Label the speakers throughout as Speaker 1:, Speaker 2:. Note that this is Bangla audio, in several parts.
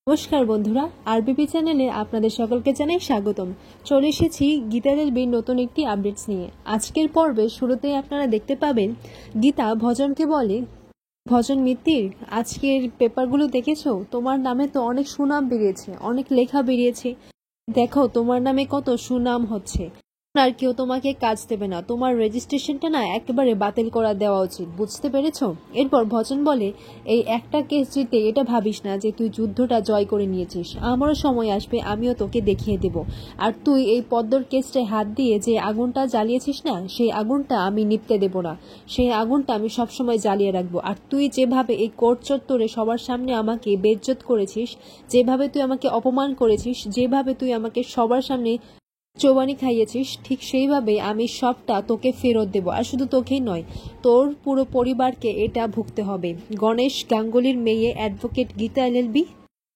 Speaker 1: নমস্কার বন্ধুরা, আরবিপি চ্যানেলে আপনাদের সকলকে জানাই স্বাগতম। চলে এসেছি গীতা রেলবির নতুন একটি আপডেটস নিয়ে। আজকের পর্বে শুরুতেই আপনারা দেখতে পাবেন গীতা ভজনকে বলে, ভজন মিত্তির, আজকের পেপারগুলো দেখেছো? তোমার নামে তো অনেক সুনাম বেরিয়েছে, অনেক লেখা বেরিয়েছে। দেখো তোমার নামে কত সুনাম হচ্ছে। আর কেউ তোমাকে কাজ দেবে না, তোমার রেজিস্ট্রেশনটা না একেবারে বাতিল করা দেওয়া উচিত, বুঝতে পেরেছো? এরপর ভজন বলে, এই একটা কেস জিতে এটা ভাবিস না যে তুই যুদ্ধটা জয় করে নিয়েছিস। আমারও সময় আসবে, আমিও তোকে দেখিয়ে দেব। আর তুই এই পদ্মর কেসটায় হাত দিয়ে যে আগুনটা জ্বালিয়েছিস না, সেই আগুনটা আমি নিভতে দেব না। সেই আগুনটা আমি সবসময় জ্বালিয়ে রাখবো। আর তুই যেভাবে এই কোর্ট চত্বরে সবার সামনে আমাকে বেইজ্জত করেছিস, যেভাবে তুই আমাকে অপমান করেছিস, যেভাবে তুই আমাকে সবার সামনে চৌবানি খাইয়েছিস, ঠিক সেইভাবেই আমি সবটা তোকে ফেরত দেব। আর শুধু তোকেই নয়, তোর পুরো পরিবারকে এটা ভুগতে হবে। গণেশ গাঙ্গুলির মেয়ে অ্যাডভোকেট গীতা এলএলবি।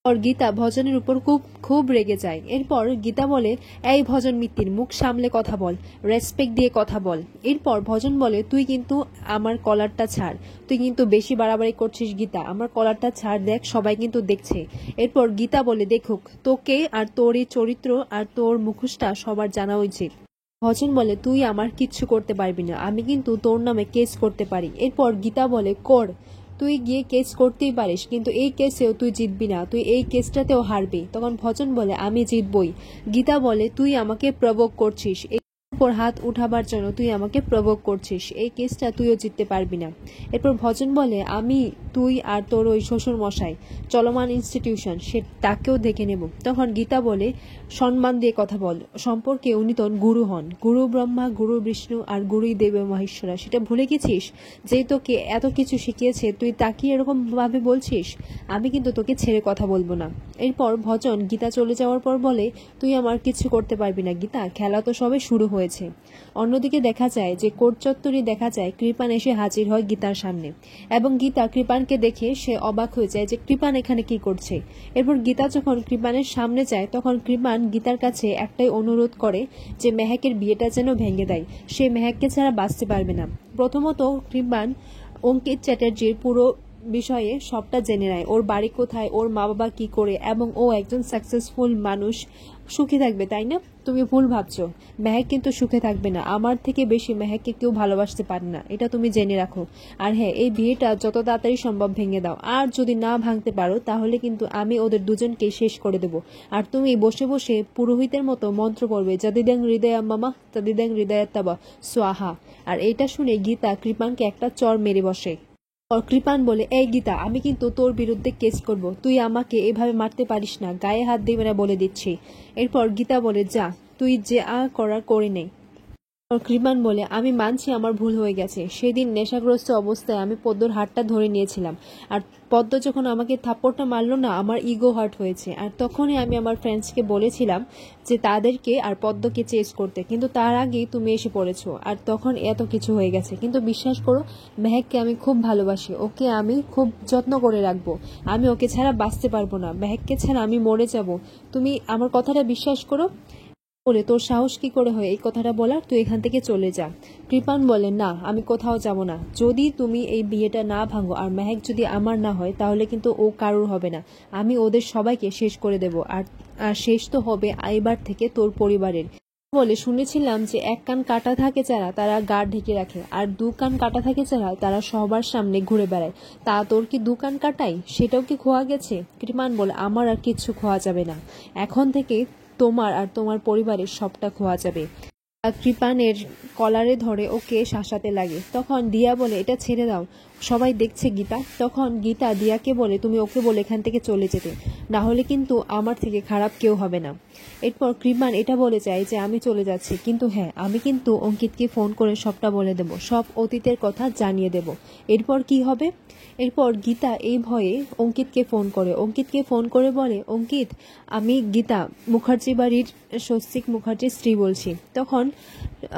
Speaker 1: আর গীতা ভজনের উপর খুব খুব রেগে যায়। এরপর গীতা বলে, এই ভজন মিত্তির, মুখ সামলে কথা বল, রেসপেক্ট দিয়ে কথা বল। এরপর ভজন বলে, তুই কিন্তু আমার কলারটা ছাড়, তুই কিন্তু বেশি বাড়াবাড়ি করছিস গীতা, আমার কলারটা ছাড়, দেখ সবাই কিন্তু দেখছে। এরপর গীতা বলে, দেখুক, তোকে আর তোর এই চরিত্র আর তোর মুখোশটা সবার জানা উচিত। ভজন বলে, তুই আমার কিচ্ছু করতে পারবি না, আমি কিন্তু তোর নামে কেস করতে পারি। এরপর গীতা বলে, কর, তুই গিয়ে কেস করতেই পারিস, কিন্তু এই কেসেও তুই জিতবি না, তুই এই কেসটাতেও হারবি। তখন ভজন বলে, আমি জিতবই। গীতা বলে, তুই আমাকে প্রভোক করছিস, উপর হাত উঠাবার জন্য তুই আমাকে প্রভোক করছিস, এই কেসটা তুইও জিততে পারবি না। এরপর ভজন বলে, আমি, তুই আর তোর ওই শ্বশুর মশাই চলমান ইনস্টিটিউশন, সে তাকেও দেখে নেব। তখন গীতা বলে, সম্মান দিয়ে কথা বল, সম্পর্কে উনি তো গুরু হন, গুরু ব্রহ্মা, গুরু বিষ্ণু আর গুরুই দেব মহেশ্বরা, সেটা ভুলে গেছিস? যে তোকে এত কিছু শিখিয়েছে, তুই তাকে এরকম ভাবে বলছিস? আমি কিন্তু তোকে ছেড়ে কথা বলবো না। এরপর ভজন গীতা চলে যাওয়ার পর বলে, তুই আমার কিছু করতে পারবি না গীতা, খেলা তো সবে শুরু হয়েছে। অন্যদিকে দেখা যায় যে কোর্ট চত্বরে দেখা যায় কৃপান এসে হাজির হয় গীতার সামনে, এবং গীতা কৃপানকে দেখে সে অবাক হয়ে যায় যে কৃপান এখানে কি করছে। এরপর গীতা যখন কৃপানের সামনে যায়, তখন কৃপান গীতার কাছে একটাই অনুরোধ করে যে মেহেকের বিয়েটা যেন ভেঙে দেয়, সে মেহেককে ছাড়া বাঁচতে পারবে না। প্রথমত কৃপান অঙ্কিত চ্যাটার্জির পুরো বিষয়ে সবটা জেনে নেয়, ওর বাড়ি কোথায়, ওর মা বাবা কি করে, এবং ও একজন সাকসেসফুল মানুষ, সুখে থাকবে, তাই না? তুমি ভুল ভাবছো, মেহেক কিন্তু সুখে থাকবে না, আমার থেকে বেশি মেহেককে কেউ ভালোবাসতে পারে না, এটা তুমি জেনে রাখো। আর হ্যাঁ, এই বিয়েটা যত তাড়াতাড়ি সম্ভব ভেঙে দাও, আর যদি না ভাঙতে পারো তাহলে কিন্তু আমি ওদের দুজনকে শেষ করে দেব। আর তুমি বসে বসে পুরোহিতের মতো মন্ত্র পড়বে, জাদিদাং হৃদয়া মামা তাদিদাং হৃদয়াত্তাবা সোয়াহা। আর এটা শুনে গীতা কৃপানকে একটা চর মেরে বসে। কৃপান বলে, এই গীতা, আমি কিন্তু তোর বিরুদ্ধে কেস করব, তুই আমাকে এভাবে মারতে পারিস না, গায়ে হাত দিবে না বলে দিচ্ছি। এরপর গীতা বলে, যা, তুই যে করার করে নেই। কৃপান বলে, আমি মানছি আমার ভুল হয়ে গেছে, সেদিন নেশাগ্রস্ত অবস্থায় আমি পদ্মর হাতটা ধরে নিয়েছিলাম, আর পদ্ম যখন আমাকে থাপ্পড়টা মারলো না, আমার ইগো হার্ট হয়েছে, আর তখনই আমি আমার ফ্রেন্ডসকে বলেছিলাম যে তাদেরকে আর পদ্মকে চেস করতে, কিন্তু তার আগেই তুমি এসে পড়েছো, আর তখন এত কিছু হয়ে গেছে। কিন্তু বিশ্বাস করো, মেহেককে আমি খুব ভালোবাসি, ওকে আমি খুব যত্ন করে রাখবো, আমি ওকে ছাড়া বাঁচতে পারবো না, মেহেককে ছাড়া আমি মরে যাব, তুমি আমার কথাটা বিশ্বাস করো। বলে, তোর সাহস কি করে হয় এই কথাটা বলার, তুই এখান থেকে চলে যা। কৃপান বলে, না, আমি কোথাও যাব না, যদি তুমি এই বিয়েটা না ভাঙো আর মেহেক যদি আমার না হয়, তাহলে কিন্তু ও কারোর হবে না, আমি ওদের সবাইকে শেষ করে দেব। আর আর শেষ তো হবে এবার থেকে তোর পরিবারের। বলে, শুনেছিলাম যে এক কান কাটা থাকে যারা, তারা গা ঢেকে রাখে, আর দু কান কাটা থাকে যারা, তারা সবার সামনে ঘুরে বেড়ায়। তা তোর কি দু কান কাটাই, সেটাও কি খোয়া গেছে? কৃপান বলে, আমার আর কিচ্ছু খোয়া যাবে না, এখন থেকে তোমার আর তোমার পরিবারের সবটা খোয়া যাবে। কৃপানের কলারে ধরে ওকে শাসাতে লাগে। তখন দিয়া বলে, এটা ছেড়ে দাও, সবাই দেখছে গীতা। তখন গীতা দিয়াকে বলে, তুমি ওকে বলে এখান থেকে চলে যেতে, না হলে কিন্তু আমার থেকে খারাপ কেউ হবে না। এরপর কৃপান এটা বলে যায় যে আমি চলে যাচ্ছি, কিন্তু হ্যাঁ, আমি কিন্তু অঙ্কিতকে ফোন করে সবটা বলে দেব, সব অতীতের কথা জানিয়ে দেব। এরপর কি হবে? এরপর গীতা এই ভয়ে অঙ্কিতকে ফোন করে বলে, অঙ্কিত, আমি গীতা মুখার্জি বাড়ির স্বস্তিক মুখার্জির স্ত্রী বলছি। তখন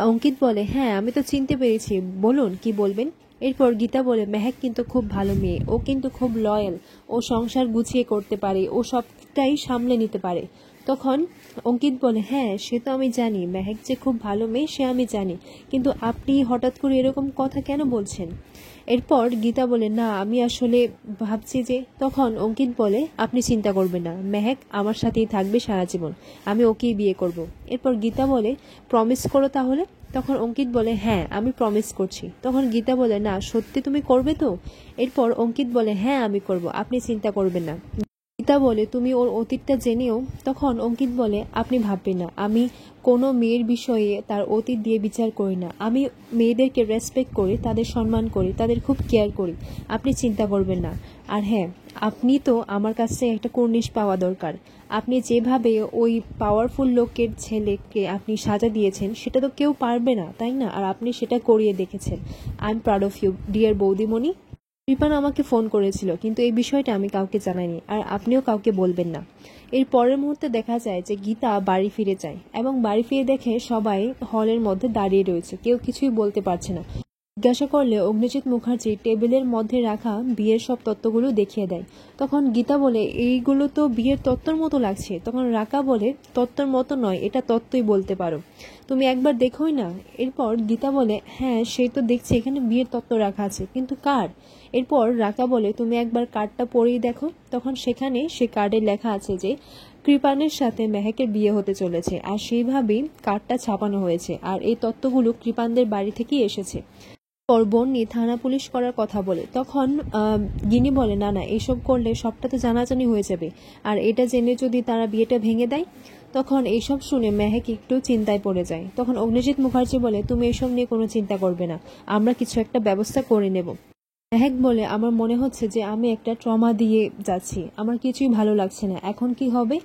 Speaker 1: অঙ্কিত বলে, হ্যাঁ, আমি তো চিনতে পেরেছি, বলুন কি বলবেন। এরপর গীতা বলে, মেহেক কিন্তু খুব ভালো মেয়ে, ও কিন্তু খুব লয়াল, ও সংসার গুছিয়ে করতে পারে, ও সবটাই সামলে নিতে পারে, তখন অঙ্কিত বলে, হ্যাঁ সে তো আমি জানি, মেহেক যে খুব ভালো মেয়ে সে আমি জানি, কিন্তু আপনি হঠাৎ করে এরকম কথা কেন বলছেন? এরপর গীতা বলে, না আমি আসলে ভাবছি যে। তখন অঙ্কিত বলে, আপনি চিন্তা করবেন না, মেহেক আমার সাথেই থাকবে সারা জীবন, আমি ওকেই বিয়ে করব। এরপর গীতা বলে, প্রমিস করো তাহলে। তখন অঙ্কিত বলে, হ্যাঁ আমি প্রমিস করছি। তখন গীতা বলে, না সত্যি তুমি করবে তো? এরপর অঙ্কিত বলে, হ্যাঁ আমি করব, আপনি চিন্তা করবেন না। গীতা বলে, তুমি ওর অতীতটা জেনেও? তখন অঙ্কিত বলে, আপনি ভাববেন না, আমি কোনো মেয়ের বিষয়ে তার অতীত দিয়ে বিচার করি না, আমি মেয়েদেরকে রেসপেক্ট করি, তাদের সম্মান করি, তাদের খুব কেয়ার করি, আপনি চিন্তা করবেন না। আর হ্যাঁ, আপনি তো আমার কাছে একটা কর্নিশ পাওয়া দরকার, আপনি যেভাবে ওই পাওয়ারফুল লোকের ছেলেকে আপনি সাজা দিয়েছেন সেটা তো কেউ পারবে না, তাই না? আর আপনি সেটা করিয়ে দেখেছেন। I am proud of you dear বৌদিমণি। কৃপান আমাকে ফোন করেছিল, কিন্তু এই বিষয়টা আমি কাউকে জানাইনি, আর আপনিও কাউকে বলবেন না। এর পরের মুহূর্তে দেখা যায় যে গীতা বাড়ি ফিরে যায়, এবং বাড়ি ফিরে দেখে সবাই হলের মধ্যে দাঁড়িয়ে রয়েছে, কেউ কিছুই বলতে পারছে না। জিজ্ঞাসা করলে অগ্নিজিৎ মুখার্জি টেবিলের মধ্যে রাখা বিয়ের সব তত্ত্বগুলো দেখিয়ে দেয়। তখন গীতা বলে, এইগুলো তো বিয়ের তত্ত্বর মতো লাগছে। তখন রাকা বলে, তত্ত্বর মতো নয়, এটা তত্ত্বই বলতে পারো, তুমি একবার দেখোই না। এরপর গীতা বলে, হ্যাঁ সেই তো দেখছি, এখানে বিয়ের তত্ত্ব রাখা আছে, কিন্তু কার? এরপর রাকা বলে, তুমি একবার কার্ডটা পড়েই দেখো। তখন সেখানে সে কার্ডে লেখা আছে যে কৃপানের সাথে মেহেকের বিয়ে হতে চলেছে, আর সেইভাবেই কার্ডটা ছাপানো হয়েছে, আর এই তত্ত্বগুলো কৃপানদের বাড়ি থেকেই এসেছে। পর বন্নি থানা পুলিশ করার কথা বলে। তখন গিনি বলে, না না, এইসব করলে সবটা তো জানাজানি হয়ে যাবে, আর এটা জেনে যদি তারা বিয়েটা ভেঙে দেয়। তখন এইসব শুনে মেহেক একটু চিন্তায় পড়ে যায়। তখন অগ্নিজিৎ মুখার্জি বলে, তুমি এসব নিয়ে কোনো চিন্তা করবে না, আমরা কিছু একটা ব্যবস্থা করে নেব। মেহেক বলে, আমার মনে হচ্ছে যে আমি একটা ট্রমা দিয়ে যাচ্ছি, আমার কিছুই ভালো লাগছে না, এখন কি হবে?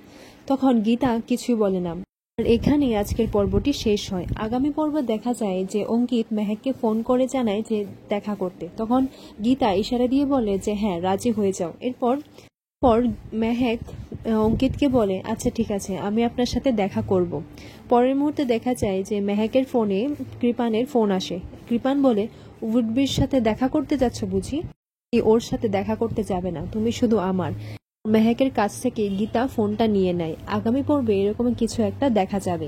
Speaker 1: তখন গীতা কিছুই বলে না। আর এখানেই আজকের পর্বটি শেষ হয়। আগামী পর্ব দেখা যায় যে অঙ্কিত মেহেককে ফোন করে জানায় যে দেখা করতে। তখন গীতা ইশারা দিয়ে বলে যে হ্যাঁ রাজি হয়ে যাও। এরপর পর মেহেক অঙ্কিতকে বলে, আচ্ছা ঠিক আছে, আমি আপনার সাথে দেখা করব। পরের মুহূর্তে দেখা যায় যে মেহেকের ফোনে কৃপানের ফোন আসে। কৃপান বলে, উডবির সাথে দেখা করতে যাচ্ছ বুঝি? ওর সাথে দেখা করতে যাবে না, তুমি শুধু আমার। মেহেকের কাছ থেকে গীতা ফোনটা নিয়ে নেয়। আগামী পর্বে এরকম কিছু একটা দেখা যাবে।